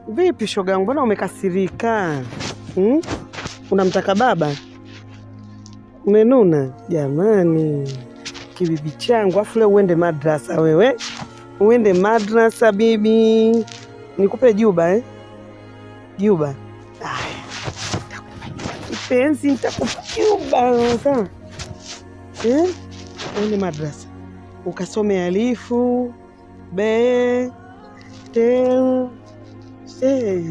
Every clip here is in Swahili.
Vipi shoga yangu, mbona umekasirika? Unamtaka baba? Umenuna? Jamani, kibibi changu, afu leo uende madrasa wewe. Uende madrasa bibi. Nikupe juba Juba. Haya. Penzi nitakupa juba sawa? Uende madrasa. Ukasome alifu, be, te, se.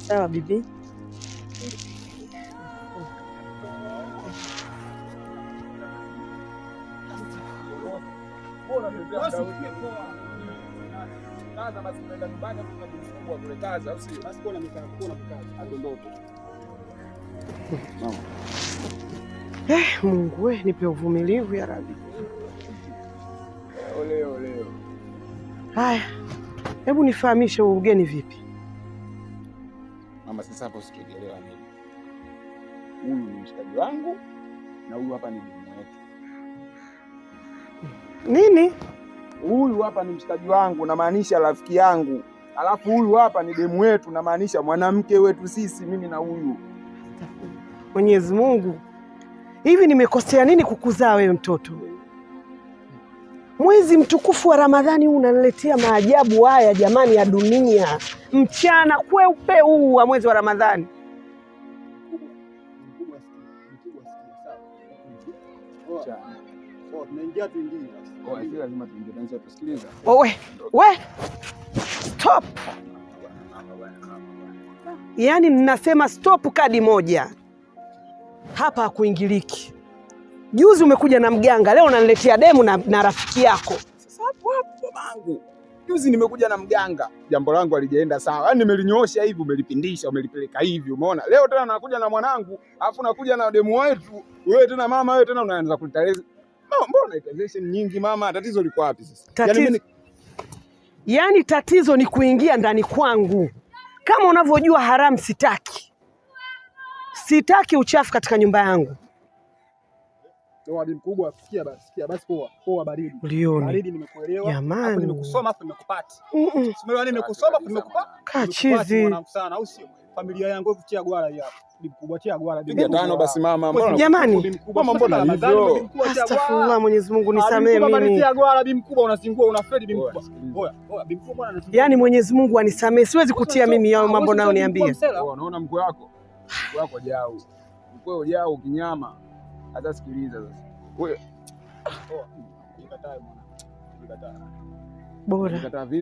Sawa bibi? Mungu we, nipe uvumilivu ya Rabbi. Leo. Haya, hebu nifahamishe ugeni vipi? Mama, sasa hapo sikielewa nini? Huyu ni mshikaji wangu na huyu hapa ni demu wetu. Nini? Huyu hapa ni mshikaji wangu, namaanisha rafiki yangu. Alafu huyu hapa ni demu wetu, namaanisha mwanamke wetu sisi, mimi na huyu. Mwenyezi Mungu, hivi nimekosea nini kukuzaa wewe mtoto? Mwezi mtukufu wa Ramadhani unaniletea maajabu haya jamani ya dunia. Mchana kweupe huu wa mwezi wa Ramadhani. We, stop. Yaani ninasema stop kadi moja. Hapa hakuingiliki. Juzi umekuja na mganga, leo unaniletea demu na rafiki yako. Sasa hapo babangu. Juzi nimekuja na mganga, jambo langu alijaenda sawa. Yaani nimelinyoosha hivi, umelipindisha, umelipeleka hivi, umeona? Leo tena nakuja na mwanangu, alafu nakuja na demu wetu. Wewe tena mama, wewe tena unaanza kulitaleza. Mbona itazesha nyingi mama? Tatizo liko wapi sasa? Yaani tatizo ni kuingia ndani kwangu. Kama unavyojua haramu sitaki. Sitaki uchafu katika nyumba yangu. Toa bibi mkubwa, sikia basi poa baridi. Uliona? Baridi nimekuelewa. Jamani. Nimekusoma afu nimekupata. Simeelewa nini nimekusoma afu nimekupata. Kachizi. Mwanangu sana au sio? Familia yangu kutia gwala hii hapa. Bibi mkubwa tia gwala. Piga tano basi mama. Mbona? Jamani. Mama mbona hivyo? Astaghfirullah, Mwenyezi Mungu nisamee mimi. Mama tia gwala bibi mkubwa unazingua unafedi bibi mkubwa. Oya bibi mkubwa anazingua. Yaani Mwenyezi Mungu anisamee. Siwezi kutia mimi yao mambo nayo niambie. Unaona mkwe wako? Mkwe wako jao. Mkwe ujao kinyama. Hata sikiliza sasa. Wewe. Nikatae mwana. Nikatae. Bora.